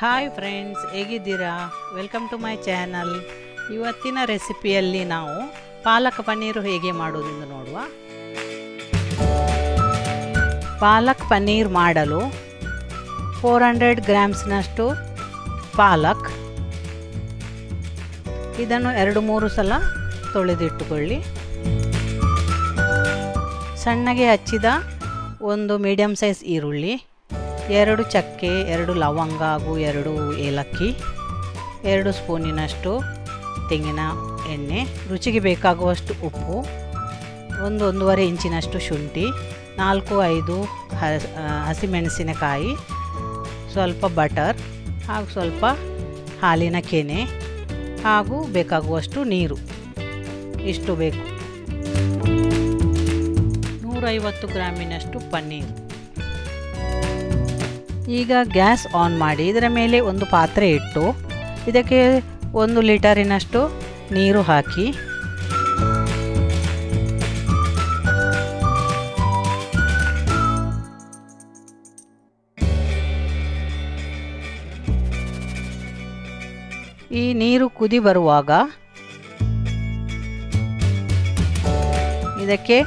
Hi friends, ಹೇಗಿದ್ದೀರಾ? Welcome to my channel. ಇವತ್ತಿನ ರೆಸಿಪಿಯಲ್ಲಿ ನಾವು ಪಾಲಕ್ ಪನ್ನೀರು ಹೇಗೆ ಮಾಡೋದೆಂದು ನೋಡುವ. ಪಾಲಕ್ ಪನ್ನೀರ್ ಮಾಡಲು 400 ಗ್ರಾಮ್ಸ್ನಷ್ಟು ಪಾಲಕ್, ಇದನ್ನು 2-3 ಸಲ ತೊಳೆದಿಟ್ಟುಕೊಳ್ಳಿ. ಸಣ್ಣಗೆ ಹಚ್ಚಿದ ಒಂದು ಮೀಡಿಯಮ್ ಸೈಜ್ ಈರುಳ್ಳಿ, 2 ಚಕ್ಕೆ, 2 ಲವಂಗ ಹಾಗೂ 2 ಏಲಕ್ಕಿ, 2 ಸ್ಪೂನಿನಷ್ಟು ತೆಂಗಿನ ಎಣ್ಣೆ, ರುಚಿಗೆ ಬೇಕಾಗುವಷ್ಟು ಉಪ್ಪು, 1-1.5 ಇಂಚಿನಷ್ಟು ಶುಂಠಿ, 4-5 ಹಸಿಮೆಣಸಿನಕಾಯಿ, ಸ್ವಲ್ಪ ಬಟರ್ ಹಾಗೂ ಸ್ವಲ್ಪ ಹಾಲಿನ ಕೆನೆ ಹಾಗೂ ಬೇಕಾಗುವಷ್ಟು ನೀರು, ಇಷ್ಟು ಬೇಕು. 150 ಗ್ರಾಮಿನಷ್ಟು ಪನ್ನೀರ್. ಈಗ ಗ್ಯಾಸ್ ಆನ್ ಮಾಡಿ ಇದರ ಮೇಲೆ ಒಂದು ಪಾತ್ರೆ ಇಟ್ಟು ಇದಕ್ಕೆ 1 ಲೀಟರಿನಷ್ಟು ನೀರು ಹಾಕಿ ಈ ನೀರು ಕುದಿ ಬರುವಾಗ ಇದಕ್ಕೆ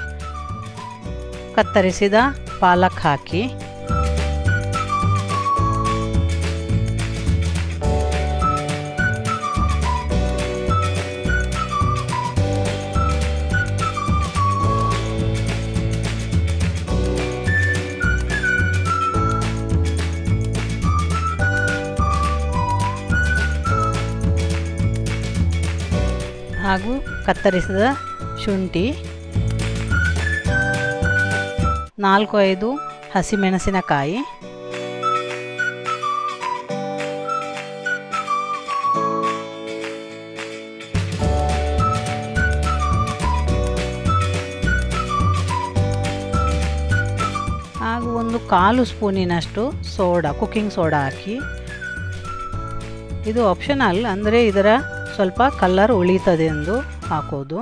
ಕತ್ತರಿಸಿದ ಪಾಲಕ್ ಹಾಕಿ ಹಾಗೂ ಕತ್ತರಿಸಿದ ಶುಂಠಿ, 4-5 ಹಸಿಮೆಣಸಿನಕಾಯಿ, ಹಾಗೂ 1/4 ಸ್ಪೂನಿನಷ್ಟು ಸೋಡಾ, ಕುಕ್ಕಿಂಗ್ ಸೋಡಾ ಹಾಕಿ. ಇದು ಆಪ್ಷನಲ್, ಅಂದರೆ ಇದರ ಸ್ವಲ್ಪ ಕಲರ್ ಉಳಿತದೆ ಎಂದು ಹಾಕೋದು.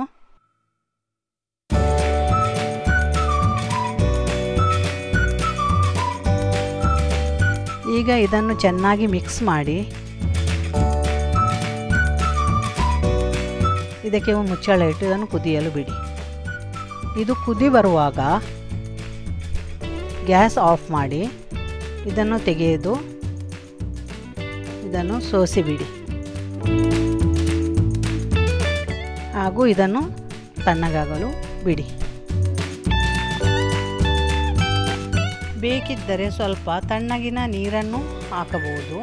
ಈಗ ಇದನ್ನು ಚೆನ್ನಾಗಿ ಮಿಕ್ಸ್ ಮಾಡಿ ಇದಕ್ಕೆ ಒಂದು ಮುಚ್ಚಳ ಇಟ್ಟು ಇದನ್ನು ಕುದಿಯಲು ಬಿಡಿ. ಇದು ಕುದಿ ಬರುವಾಗ ಗ್ಯಾಸ್ ಆಫ್ ಮಾಡಿ ಇದನ್ನು ತೆಗೆದು ಇದನ್ನು ಸೋಸಿ ಬಿಡಿ ಹಾಗೂ ಇದನ್ನು ತಣ್ಣಗಾಗಲು ಬಿಡಿ. ಬೇಕಿದ್ದರೆ ಸ್ವಲ್ಪ ತಣ್ಣಗಿನ ನೀರನ್ನು ಹಾಕಬಹುದು.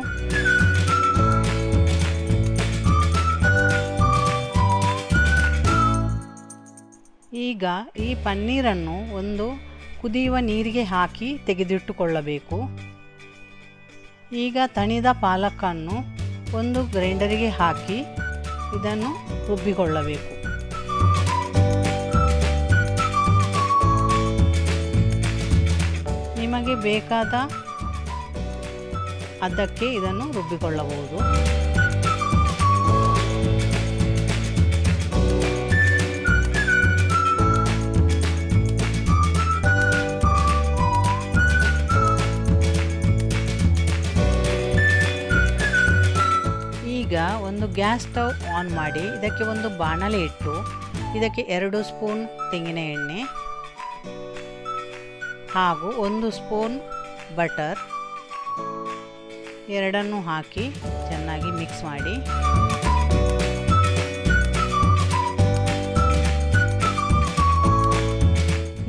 ಈಗ ಈ ಪನ್ನೀರನ್ನು ಒಂದು ಕುದಿಯುವ ನೀರಿಗೆ ಹಾಕಿ ತೆಗೆದಿಟ್ಟುಕೊಳ್ಳಬೇಕು. ಈಗ ತಣಿದ ಪಾಲಕನ್ನು ಒಂದು ಗ್ರೈಂಡರಿಗೆ ಹಾಕಿ ಇದನ್ನು ರುಬ್ಬಿಕೊಳ್ಳಬೇಕು. ನಿಮಗೆ ಬೇಕಾದ ಅದಕ್ಕೆ ಇದನ್ನು ರುಬ್ಬಿಕೊಳ್ಳಬಹುದು. ಈಗ ಒಂದು ಗ್ಯಾಸ್ ಸ್ಟವ್ ಆನ್ ಮಾಡಿ ಇದಕ್ಕೆ ಒಂದು ಬಾಣಲೆ ಇಟ್ಟು ಇದಕ್ಕೆ 2 ಸ್ಪೂನ್ ತೆಂಗಿನ ಎಣ್ಣೆ ಹಾಗೂ 1 ಸ್ಪೂನ್ ಬಟರ್ ಎರಡನ್ನು ಹಾಕಿ ಚೆನ್ನಾಗಿ ಮಿಕ್ಸ್ ಮಾಡಿ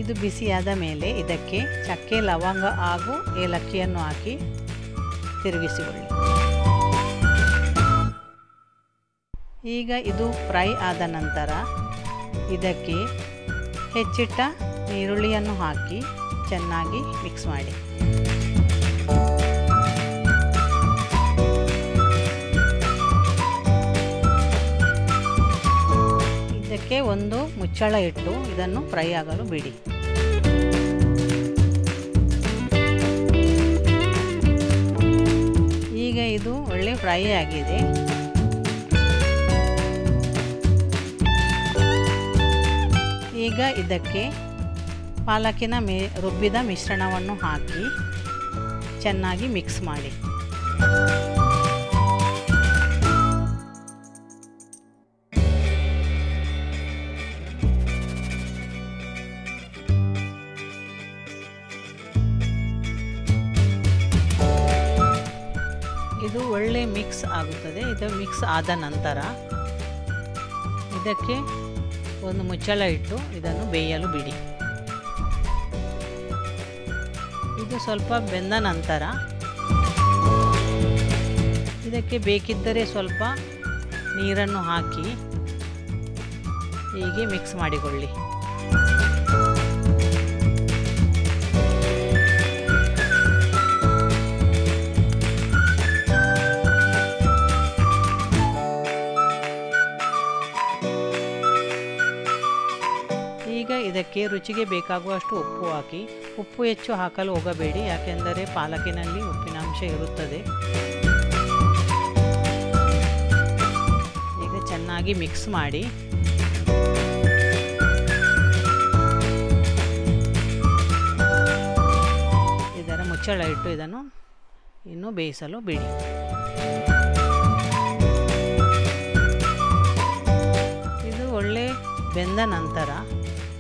ಇದು ಬಿಸಿಯಾದ ಮೇಲೆ ಇದಕ್ಕೆ ಚಕ್ಕೆ, ಲವಂಗ ಹಾಗೂ ಏಲಕ್ಕಿಯನ್ನು ಹಾಕಿ ತಿರುಗಿಸಿಕೊಳ್ಳಿ. ಈಗ ಇದು ಫ್ರೈ ಆದ ನಂತರ ಇದಕ್ಕೆ ಹೆಚ್ಚಿಟ್ಟ ಈರುಳ್ಳಿಯನ್ನು ಹಾಕಿ ಚೆನ್ನಾಗಿ ಮಿಕ್ಸ್ ಮಾಡಿ. ಇದಕ್ಕೆ ಒಂದು ಮುಚ್ಚಳ ಇಟ್ಟು ಇದನ್ನು ಫ್ರೈ ಆಗಲು ಬಿಡಿ. ಈಗ ಇದು ಒಳ್ಳೆ ಫ್ರೈ ಆಗಿದೆ. ಈಗ ಇದಕ್ಕೆ ಪಾಲಕಿನ ರುಬ್ಬಿದ ಮಿಶ್ರಣವನ್ನು ಹಾಕಿ ಚೆನ್ನಾಗಿ ಮಿಕ್ಸ್ ಮಾಡಿ. ಇದು ಒಳ್ಳೆ ಮಿಕ್ಸ್ ಆಗುತ್ತದೆ. ಇದು ಮಿಕ್ಸ್ ಆದ ನಂತರ ಇದಕ್ಕೆ ಒಂದು ಮುಚ್ಚಳ ಇಟ್ಟು ಇದನ್ನು ಬೇಯಲು ಬಿಡಿ. ಇದು ಸ್ವಲ್ಪ ಬೆಂದ ನಂತರ ಇದಕ್ಕೆ ಬೇಕಿದ್ದರೆ ಸ್ವಲ್ಪ ನೀರನ್ನು ಹಾಕಿ ಹೀಗೆ ಮಿಕ್ಸ್ ಮಾಡಿಕೊಳ್ಳಿ. ಈಗ ಇದಕ್ಕೆ ರುಚಿಗೆ ಬೇಕಾಗುವಷ್ಟು ಉಪ್ಪು ಹಾಕಿ. ಉಪ್ಪು ಹೆಚ್ಚು ಹಾಕಲು ಹೋಗಬೇಡಿ, ಯಾಕೆಂದರೆ ಪಾಲಕಿನಲ್ಲಿ ಉಪ್ಪಿನಾಂಶ ಇರುತ್ತದೆ. ಈಗ ಚೆನ್ನಾಗಿ ಮಿಕ್ಸ್ ಮಾಡಿ ಇದರ ಮುಚ್ಚಳ ಇಟ್ಟು ಇದನ್ನು ಇನ್ನೂ ಬೇಯಿಸಲು ಬಿಡಿ. ಇದು ಒಳ್ಳೆ ಬೆಂದ ನಂತರ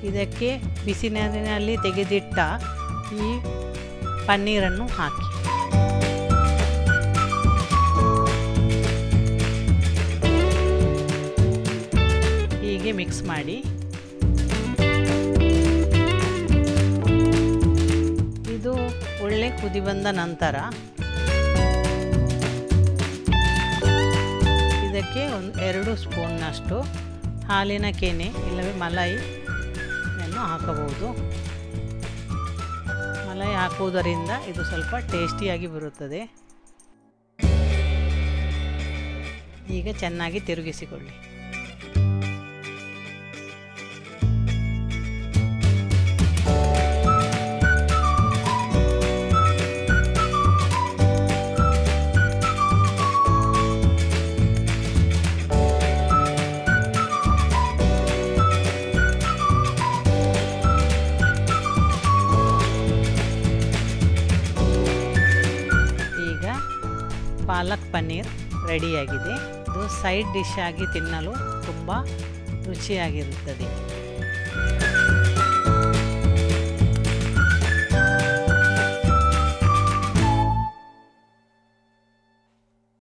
ಇದಕ್ಕೆ ಬಿಸಿ ನೀರಿನಲ್ಲಿ ತೆಗೆದಿಟ್ಟ ಈ ಪನ್ನೀರನ್ನು ಹಾಕಿ. ಹೀಗೆ ಮಿಕ್ಸ್ ಮಾಡಿ ಇದು ಒಳ್ಳೆ ಕುದಿ ಬಂದ ನಂತರ ಇದಕ್ಕೆ 2 ಸ್ಪೂನ್ನಷ್ಟು ಹಾಲಿನ ಕೆನೆ ಇಲ್ಲವೇ ಮಲೈ ಹಾಕಬಹುದು. ಮಲೈ ಹಾಕುವುದರಿಂದ ಇದು ಸ್ವಲ್ಪ ಟೇಸ್ಟಿಯಾಗಿ ಬರುತ್ತದೆ. ಈಗ ಚೆನ್ನಾಗಿ ತಿರುಗಿಸಿಕೊಳ್ಳಿ. ಪಾಲಕ್ ಪನ್ನೀರ್ ರೆಡಿಯಾಗಿದೆ. ಇದು ಸೈಡ್ ಡಿಶ್ ಆಗಿ ತಿನ್ನಲು ತುಂಬ ರುಚಿಯಾಗಿರುತ್ತದೆ.